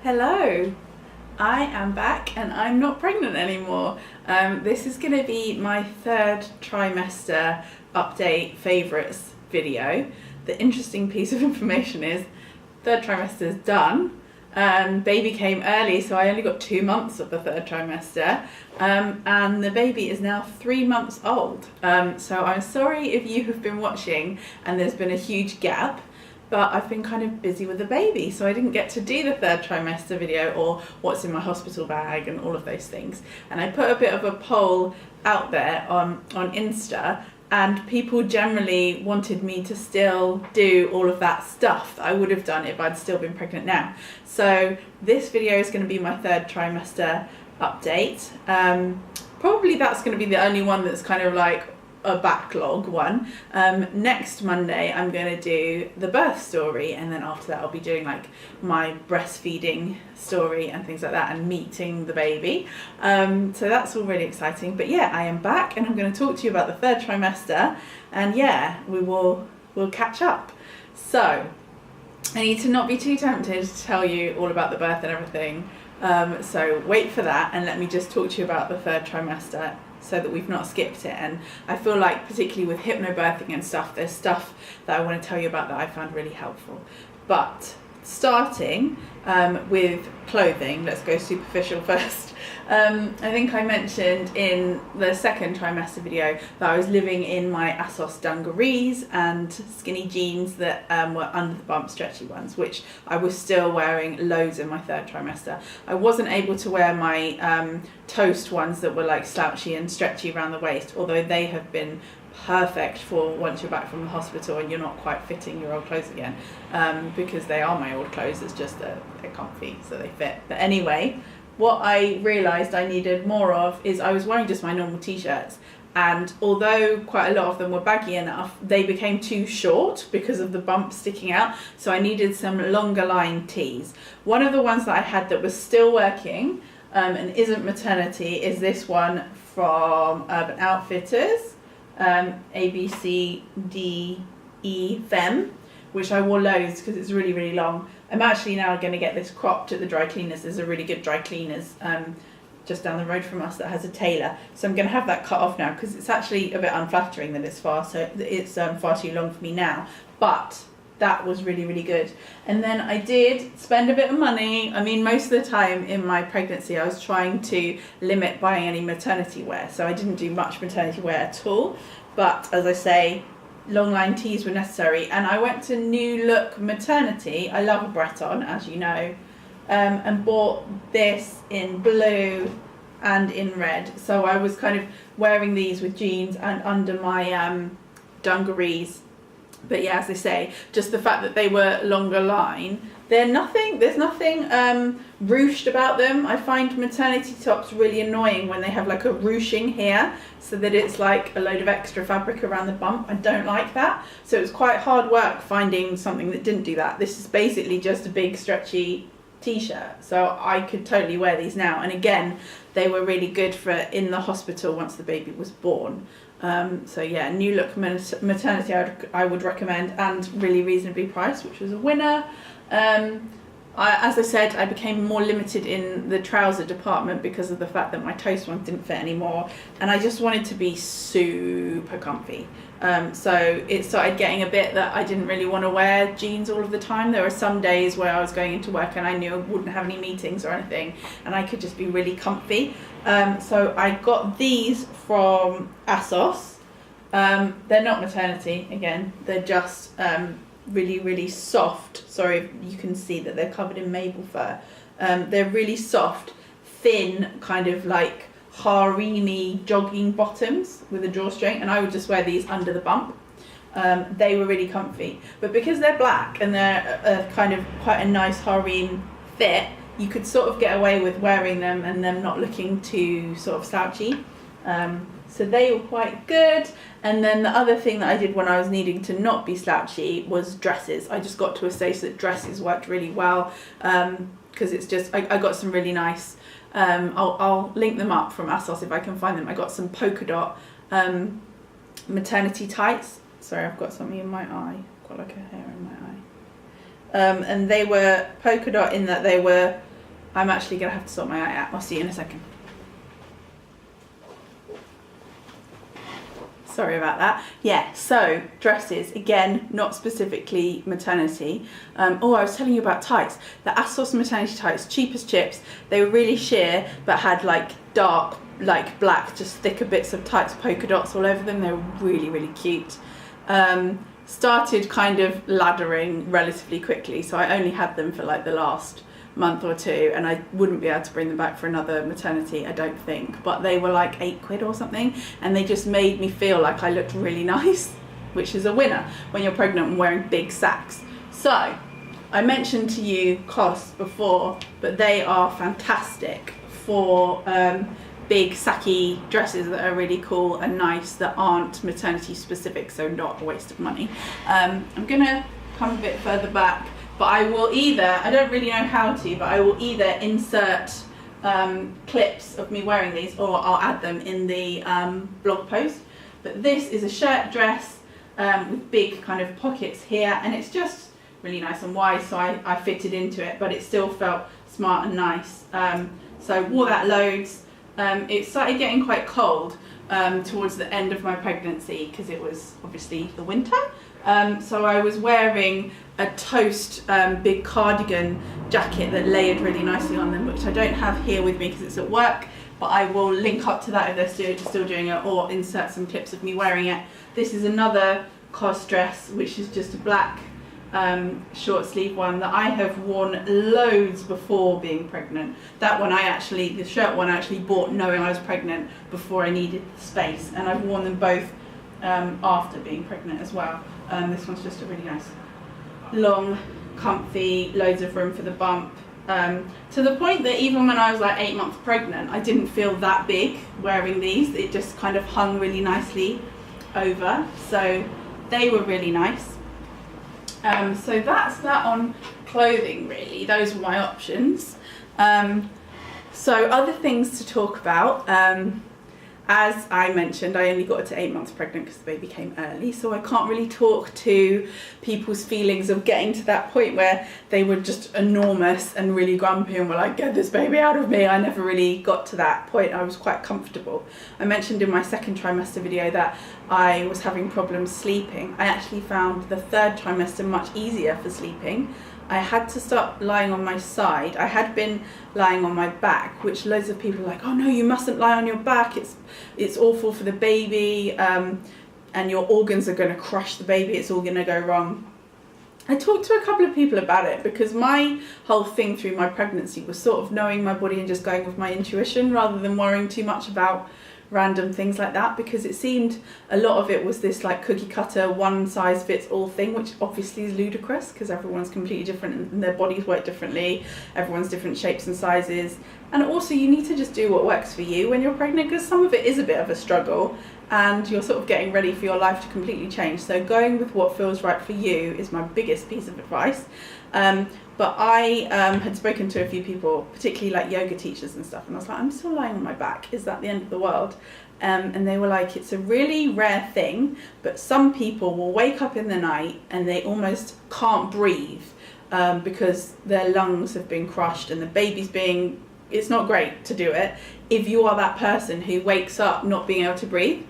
Hello, I am back and I'm not pregnant anymore. This is going to be my third trimester update favourites video. The interesting piece of information is third trimester is done. Baby came early, so I only got 2 months of the third trimester, and the baby is now 3 months old. So I'm sorry if you have been watching and there's been a huge gap, but I've been kind of busy with the baby, so I didn't get to do the third trimester video or what's in my hospital bag and all of those things. And I put a bit of a poll out there on Insta, and people generally wanted me to still do all of that stuff that I would have done if I'd still been pregnant now. So this video is going to be my third trimester update. Probably that's going to be the only one that's kind of like a backlog one. Next Monday I'm going to do the birth story, and then after that I'll be doing like my breastfeeding story and things like that, and meeting the baby. So that's all really exciting. But yeah, I am back and I'm going to talk to you about the third trimester, and yeah, we'll catch up. So I need to not be too tempted to tell you all about the birth and everything. So wait for that and let me just talk to you about the third trimester, so that we've not skipped it. And I feel like particularly with hypnobirthing and stuff, there's stuff that I want to tell you about that I found really helpful. But starting with clothing, let's go superficial first. I think I mentioned in the second trimester video that I was living in my ASOS dungarees and skinny jeans that were under the bump stretchy ones, which I was still wearing loads in my third trimester. I wasn't able to wear my toast ones that were like slouchy and stretchy around the waist, although they have been perfect for once you're back from the hospital and you're not quite fitting your old clothes again, because they are my old clothes. It's just that they're comfy, so they fit. But anyway, what I realised I needed more of is I was wearing just my normal t-shirts, and although quite a lot of them were baggy enough, they became too short because of the bump sticking out, so I needed some longer line tees. One of the ones that I had that was still working and isn't maternity is this one from Urban Outfitters, ABCDEFEMME, which I wore loads because it's really, really long. I'm actually now going to get this cropped at the dry cleaners. There's a really good dry cleaners just down the road from us that has a tailor. So I'm going to have that cut off now because it's actually a bit unflattering that it's far too long for me now. But that was really, really good. And then I did spend a bit of money. I mean, most of the time in my pregnancy, I was trying to limit buying any maternity wear. So I didn't do much maternity wear at all. But as I say, long line tees were necessary, and I went to New Look Maternity. I love a Breton, as you know, and bought this in blue and in red. So I was kind of wearing these with jeans and under my dungarees. But yeah, as I say, just the fact that they were longer line, there's nothing ruched about them. I find maternity tops really annoying when they have like a ruching here, so that it's like a load of extra fabric around the bump. I don't like that. So it was quite hard work finding something that didn't do that. This is basically just a big stretchy t-shirt, so I could totally wear these now. And again, they were really good for in the hospital once the baby was born. So yeah, New Look Maternity I would recommend, and really reasonably priced, which was a winner. As I said, I became more limited in the trouser department because of the fact that my toast ones didn't fit anymore, and I just wanted to be super comfy. So it started getting a bit that I didn't really want to wear jeans all of the time. There were some days where I was going into work and I knew I wouldn't have any meetings or anything, and I could just be really comfy. So I got these from ASOS. They're not maternity, again, they're just really, really soft. Sorry, you can see that they're covered in maple fur. They're really soft, thin, kind of like harem-y jogging bottoms with a drawstring, and I would just wear these under the bump. They were really comfy, but because they're black and they're kind of quite a nice harem fit, you could sort of get away with wearing them and them not looking too sort of slouchy. So they were quite good. And then the other thing that I did when I was needing to not be slouchy was dresses. I just got to a stage that dresses worked really well, because it's just, I got some really nice, I'll link them up from ASOS if I can find them. I got some polka dot maternity tights. Sorry, I've got something in my eye. I've got like a hair in my eye. And they were polka dot in that they were I'm actually going to have to sort my eye out. I'll see you in a second. Sorry about that. Yeah, so dresses, again, not specifically maternity. Oh, I was telling you about tights. The ASOS maternity tights, cheap as chips. They were really sheer, but had like dark, like black, just thicker bits of tights, polka dots all over them. They were really, really cute. Started kind of laddering relatively quickly, so I only had them for like the last month or two, and I wouldn't be able to bring them back for another maternity, I don't think, but they were like £8 or something, and they just made me feel like I looked really nice, which is a winner when you're pregnant and wearing big sacks. So I mentioned to you costs before, but they are fantastic for big sacky dresses that are really cool and nice, that aren't maternity specific, so not a waste of money. I'm gonna come a bit further back, but I will either, I don't really know how to, but I will either insert clips of me wearing these, or I'll add them in the blog post. But this is a shirt dress with big kind of pockets here, and it's just really nice and wide, so I fitted into it, but it still felt smart and nice. So I wore that loads. It started getting quite cold towards the end of my pregnancy, because it was obviously the winter. So I was wearing a toast big cardigan jacket that layered really nicely on them, which I don't have here with me because it's at work, but I will link up to that if they're still doing it, or insert some clips of me wearing it. This is another COS dress, which is just a black short sleeve one that I have worn loads before being pregnant. That one the shirt one I actually bought knowing I was pregnant before I needed space, and I've worn them both after being pregnant as well. This one's just a really nice, long, comfy, loads of room for the bump. To the point that even when I was like 8 months pregnant, I didn't feel that big wearing these. It just kind of hung really nicely over. So they were really nice. So that's that on clothing, really. Those were my options. So other things to talk about. As I mentioned, I only got to 8 months pregnant because the baby came early, so I can't really talk to people's feelings of getting to that point where they were just enormous and really grumpy and were like, get this baby out of me. I never really got to that point. I was quite comfortable. I mentioned in my second trimester video that I was having problems sleeping. I actually found the third trimester much easier for sleeping. I had to stop lying on my side. I had been lying on my back, which loads of people are like, oh no, you mustn't lie on your back. It's awful for the baby, and your organs are going to crush the baby. It's all going to go wrong. I talked to a couple of people about it because my whole thing through my pregnancy was sort of knowing my body and just going with my intuition rather than worrying too much about random things like that, because it seemed a lot of it was this like cookie cutter one size fits all thing, which obviously is ludicrous because everyone's completely different and their bodies work differently, everyone's different shapes and sizes, and also you need to just do what works for you when you're pregnant, because some of it is a bit of a struggle and you're sort of getting ready for your life to completely change. So going with what feels right for you is my biggest piece of advice. But I had spoken to a few people, particularly like yoga teachers and stuff, and I was like, I'm still lying on my back. Is that the end of the world? And they were like, it's a really rare thing, but some people will wake up in the night and they almost can't breathe because their lungs have been crushed and the baby's it's not great to do it. If you are that person who wakes up not being able to breathe,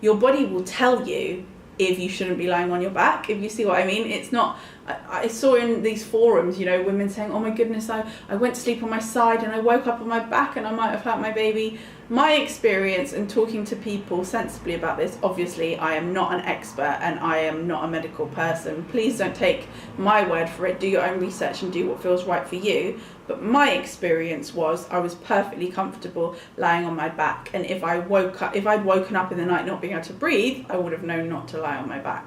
your body will tell you if you shouldn't be lying on your back, if you see what I mean. It's not, I saw in these forums, you know, women saying, oh my goodness, I went to sleep on my side and I woke up on my back and I might have hurt my baby. My experience in talking to people sensibly about this, obviously I am not an expert and I am not a medical person. Please don't take my word for it. Do your own research and do what feels right for you. But my experience was I was perfectly comfortable lying on my back. And if I'd woken up in the night not being able to breathe, I would have known not to lie on my back.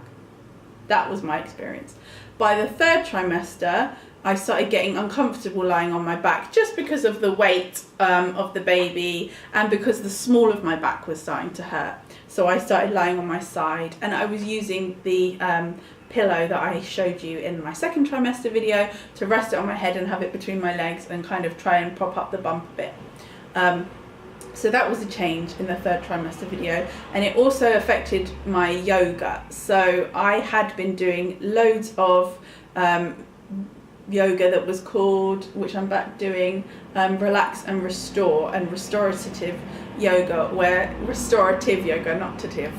That was my experience. By the third trimester, I started getting uncomfortable lying on my back just because of the weight of the baby and because the small of my back was starting to hurt. So I started lying on my side and I was using the pillow that I showed you in my second trimester video to rest it on my head and have it between my legs and kind of try and prop up the bump a bit. So that was a change in the third trimester video, and it also affected my yoga. So I had been doing loads of yoga that was called, which I'm back doing, Relax and Restore, and restorative yoga, where restorative yoga, not tative,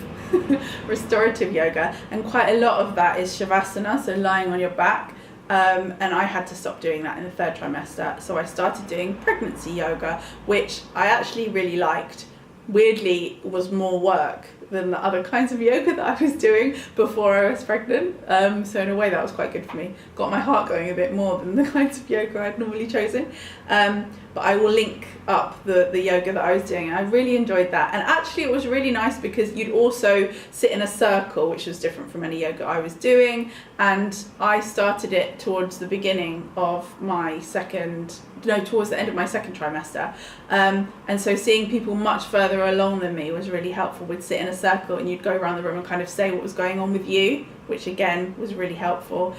restorative yoga, and quite a lot of that is shavasana, so lying on your back. And I had to stop doing that in the third trimester, so I started doing pregnancy yoga, which I actually really liked. Weirdly, was more work than the other kinds of yoga that I was doing before I was pregnant. So in a way that was quite good for me. Got my heart going a bit more than the kinds of yoga I'd normally chosen. But I will link up the yoga that I was doing. I really enjoyed that. And actually it was really nice because you'd also sit in a circle, which was different from any yoga I was doing. And I started it towards the beginning of towards the end of my second trimester. And so seeing people much further along than me was really helpful. We'd sit in a circle and you'd go around the room and kind of say what was going on with you, which again was really helpful.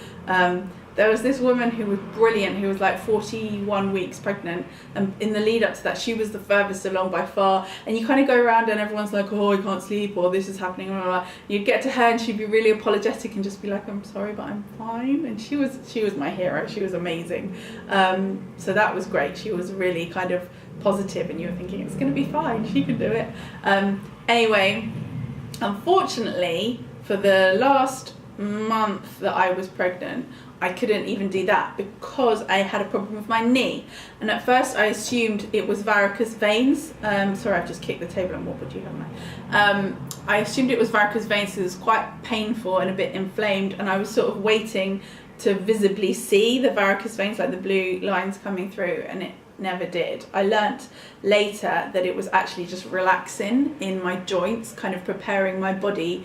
There was this woman who was brilliant, who was like 41 weeks pregnant, and in the lead up to that she was the furthest along by far, and you kind of go around and everyone's like, oh, I can't sleep, or this is happening, blah, blah, blah. You'd get to her and she'd be really apologetic and just be like, I'm sorry but I'm fine, and she was my hero. She was amazing. So that was great. She was really kind of positive and you were thinking it's going to be fine, she can do it. Anyway, unfortunately for the last month that I was pregnant, I couldn't even do that because I had a problem with my knee, and at first I assumed it was varicose veins. Sorry, I've just kicked the table and wobbled you, haven't I? I assumed it was varicose veins because it was quite painful and a bit inflamed, and I was sort of waiting to visibly see the varicose veins, like the blue lines coming through, and it never did. I learnt later that it was actually just relaxing in my joints, kind of preparing my body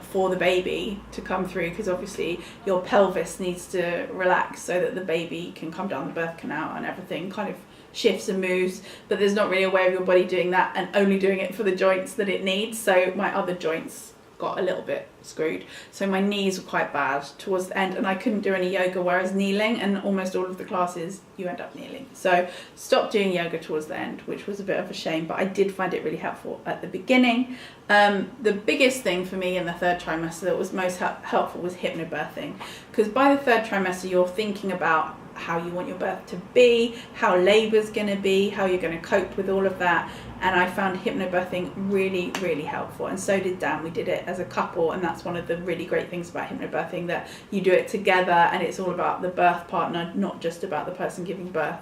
for the baby to come through, because obviously your pelvis needs to relax so that the baby can come down the birth canal and everything kind of shifts and moves, but there's not really a way of your body doing that and only doing it for the joints that it needs. So my other joints got a little bit screwed, so my knees were quite bad towards the end, and I couldn't do any yoga where I was kneeling, and almost all of the classes you end up kneeling, so stopped doing yoga towards the end, which was a bit of a shame, but I did find it really helpful at the beginning. The biggest thing for me in the third trimester that was most helpful was hypnobirthing, because by the third trimester you're thinking about how you want your birth to be, how labour's going to be, how you're going to cope with all of that, and I found hypnobirthing really, really helpful, and so did Dan. We did it as a couple, and that's one of the really great things about hypnobirthing, that you do it together and it's all about the birth partner, not just about the person giving birth.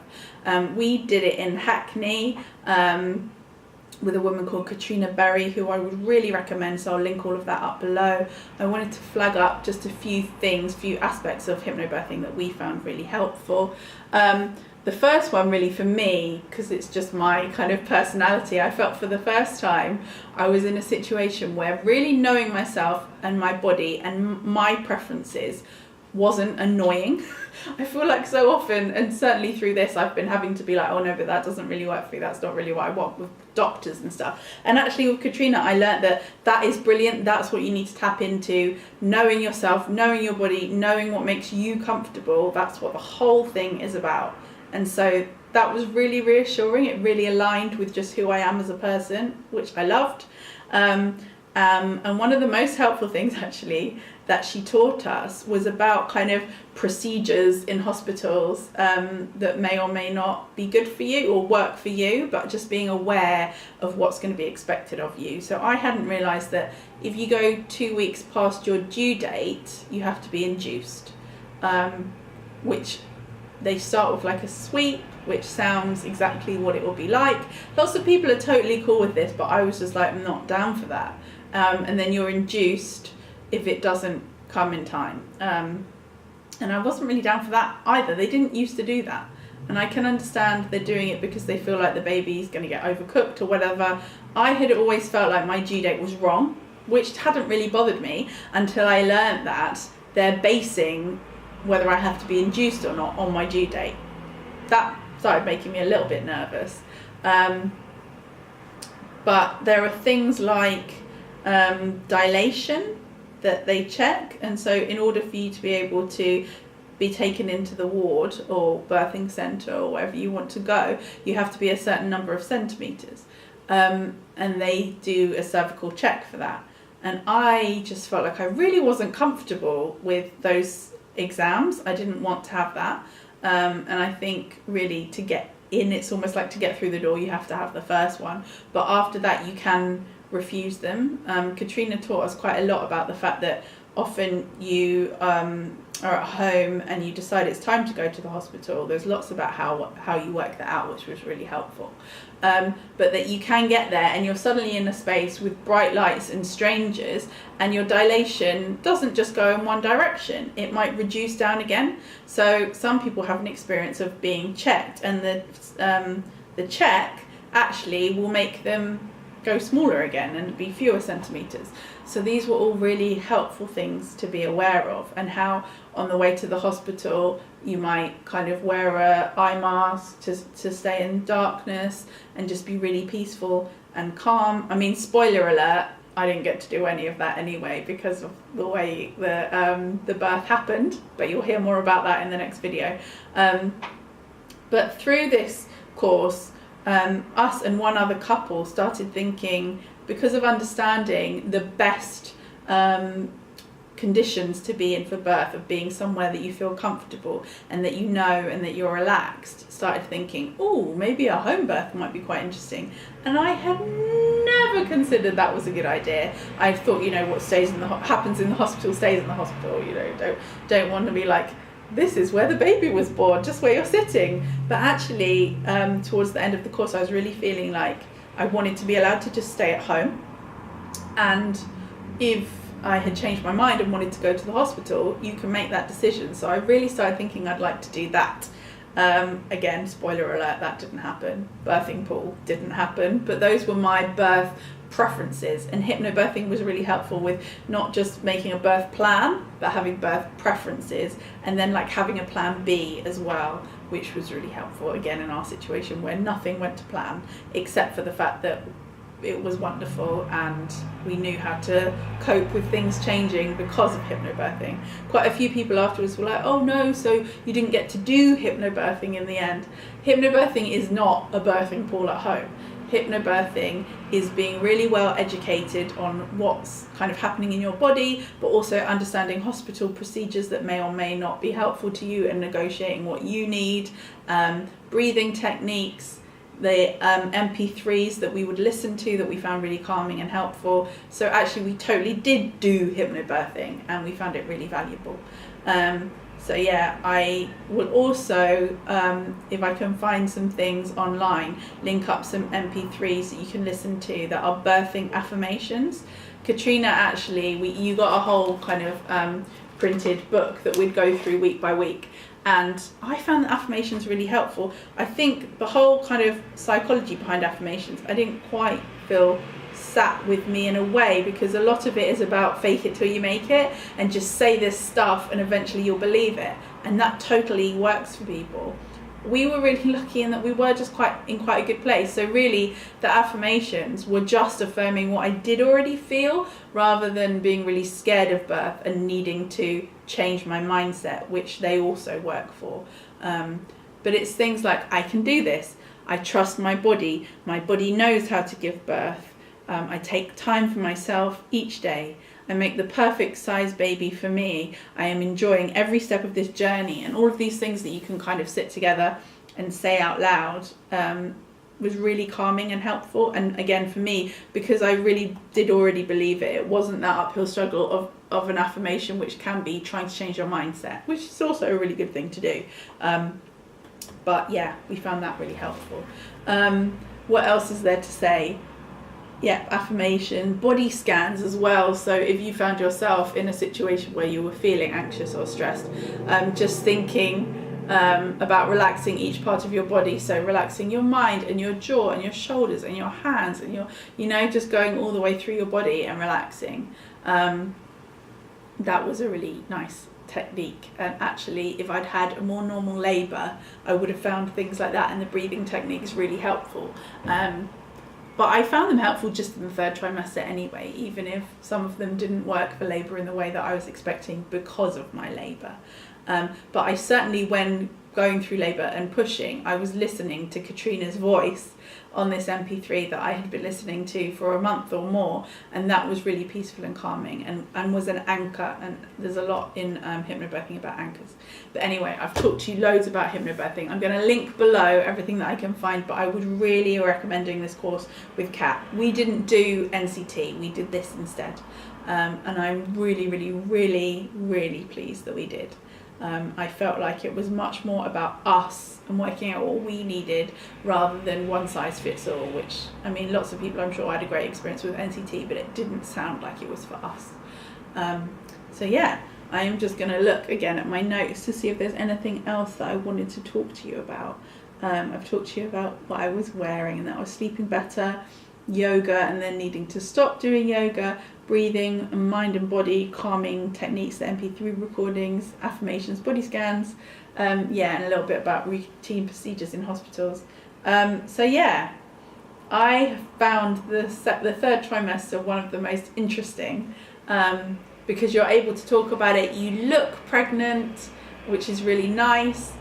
We did it in Hackney with a woman called Katrina Berry, who I would really recommend, so I'll link all of that up below. I wanted to flag up just a few aspects of hypnobirthing that we found really helpful. The first one really for me, because it's just my kind of personality, I felt for the first time I was in a situation where really knowing myself and my body and my preferences wasn't annoying. I feel like so often, and certainly through this, I've been having to be like, oh no, but that doesn't really work for me, that's not really what I want, with doctors and stuff. And actually with Katrina I learned that is brilliant, that's what you need to tap into, knowing yourself, knowing your body, knowing what makes you comfortable. That's what the whole thing is about. And so that was really reassuring. It really aligned with just who I am as a person, which I loved. And one of the most helpful things actually that she taught us was about kind of procedures in hospitals that may or may not be good for you or work for you, but just being aware of what's going to be expected of you. So I hadn't realised that if you go 2 weeks past your due date, you have to be induced, which they start with like a sweep, which sounds exactly what it will be like. Lots of people are totally cool with this, but I was just like, I'm not down for that. And then you're induced if it doesn't come in time. And I wasn't really down for that either. They didn't used to do that. And I can understand they're doing it because they feel like the baby's going to get overcooked or whatever. I had always felt like my due date was wrong, which hadn't really bothered me until I learned that they're basing whether I have to be induced or not on my due date. That started making me a little bit nervous. But there are things like dilation that they check, and so in order for you to be able to be taken into the ward or birthing centre or wherever you want to go, you have to be a certain number of centimetres, and they do a cervical check for that. And I just felt like I really wasn't comfortable with those exams. I didn't want to have that. And I think really to get in, it's almost like to get through the door, you have to have the first one. But after that, you can refuse them. Katrina taught us quite a lot about the fact that often you are at home and you decide it's time to go to the hospital. There's lots about how you work that out, which was really helpful. But that you can get there and you're suddenly in a space with bright lights and strangers, and your dilation doesn't just go in one direction. It might reduce down again. So some people have an experience of being checked, and the check actually will make them go smaller again and be fewer centimetres. So these were all really helpful things to be aware of, and how on the way to the hospital you might kind of wear a eye mask to stay in darkness and just be really peaceful and calm. I mean, spoiler alert, I didn't get to do any of that anyway because of the way the birth happened, but you'll hear more about that in the next video. But through this course, us and one other couple started thinking, because of understanding the best conditions to be in for birth, of being somewhere that you feel comfortable and that you know and that you're relaxed, started thinking, oh, maybe a home birth might be quite interesting. And I had never considered that was a good idea. I thought, you know, what happens in the hospital stays in the hospital. You know, don't want to be like, this is where the baby was born, just where you're sitting. But actually, towards the end of the course, I was really feeling like I wanted to be allowed to just stay at home. And if I had changed my mind and wanted to go to the hospital, you can make that decision. So I really started thinking I'd like to do that. Again, spoiler alert, that didn't happen. Birthing pool didn't happen. But those were my birth preferences, and hypnobirthing was really helpful with not just making a birth plan, but having birth preferences, and then like having a plan B as well, which was really helpful again in our situation where nothing went to plan except for the fact that it was wonderful and we knew how to cope with things changing because of hypnobirthing. Quite a few people afterwards were like, oh no, so you didn't get to do hypnobirthing in the end. Hypnobirthing is not a birthing pool at home. Hypnobirthing is being really well educated on what's kind of happening in your body, but also understanding hospital procedures that may or may not be helpful to you and negotiating what you need, breathing techniques, the MP3s that we would listen to that we found really calming and helpful. So actually we totally did do hypnobirthing and we found it really valuable. So yeah, I will also, if I can find some things online, link up some MP3s that you can listen to that are birthing affirmations. Katrina, actually, you got a whole kind of printed book that we'd go through week by week. And I found the affirmations really helpful. I think the whole kind of psychology behind affirmations, I didn't quite feel sat with me in a way, because a lot of it is about fake it till you make it and just say this stuff and eventually you'll believe it, and that totally works for people. We were really lucky in that we were just in quite a good place, so really the affirmations were just affirming what I did already feel rather than being really scared of birth and needing to change my mindset, which they also work for. But it's things like, I can do this, I trust my body knows how to give birth, I take time for myself each day, I make the perfect size baby for me, I am enjoying every step of this journey. And all of these things that you can kind of sit together and say out loud was really calming and helpful. And again, for me, because I really did already believe it, it wasn't that uphill struggle of an affirmation, which can be trying to change your mindset, which is also a really good thing to do. But yeah, we found that really helpful. What else is there to say? Yeah, affirmation, body scans as well. So if you found yourself in a situation where you were feeling anxious or stressed, just thinking about relaxing each part of your body. So relaxing your mind and your jaw and your shoulders and your hands and your, just going all the way through your body and relaxing. That was a really nice technique. And actually, if I'd had a more normal labour, I would have found things like that and the breathing techniques really helpful. But I found them helpful just in the third trimester anyway, even if some of them didn't work for labour in the way that I was expecting because of my labour. But I certainly, when going through labour and pushing, I was listening to Katrina's voice on this MP3 that I had been listening to for a month or more, and that was really peaceful and calming, and was an anchor. And there's a lot in hypnobirthing about anchors. But anyway, I've talked to you loads about hypnobirthing. I'm going to link below everything that I can find, but I would really recommend doing this course with Kat. We didn't do NCT, we did this instead, and I'm really, really, really, really pleased that we did. I felt like it was much more about us and working out what we needed rather than one size fits all, which, I mean, lots of people I'm sure had a great experience with NCT, but it didn't sound like it was for us. So yeah, I am just going to look again at my notes to see if there's anything else that I wanted to talk to you about. I've talked to you about what I was wearing and that I was sleeping better, yoga and then needing to stop doing yoga, breathing and mind and body calming techniques, the MP3 recordings, affirmations, body scans, yeah, and a little bit about routine procedures in hospitals. So yeah, I found the third trimester one of the most interesting, because you're able to talk about it. You look pregnant, which is really nice.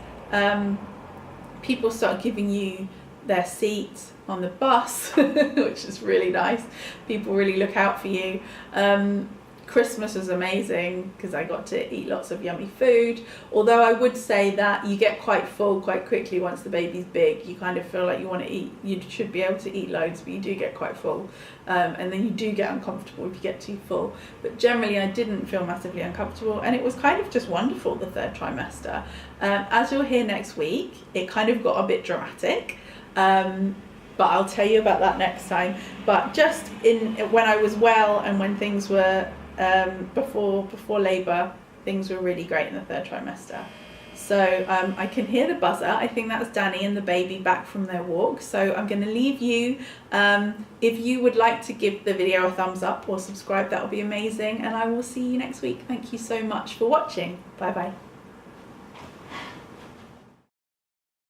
People start giving you their seat on the bus, which is really nice. People really look out for you. Christmas was amazing because I got to eat lots of yummy food, although I would say that you get quite full quite quickly once the baby's big. You kind of feel like you want to eat, you should be able to eat loads, but you do get quite full, and then you do get uncomfortable if you get too full. But generally I didn't feel massively uncomfortable, and it was kind of just wonderful, the third trimester. As you'll hear next week, it kind of got a bit dramatic, but I'll tell you about that next time. But just when I was well and when things were before labour, things were really great in the third trimester. So I can hear the buzzer. I think that's Danny and the baby back from their walk. So I'm going to leave you. If you would like to give the video a thumbs up or subscribe, that would be amazing. And I will see you next week. Thank you so much for watching. Bye bye.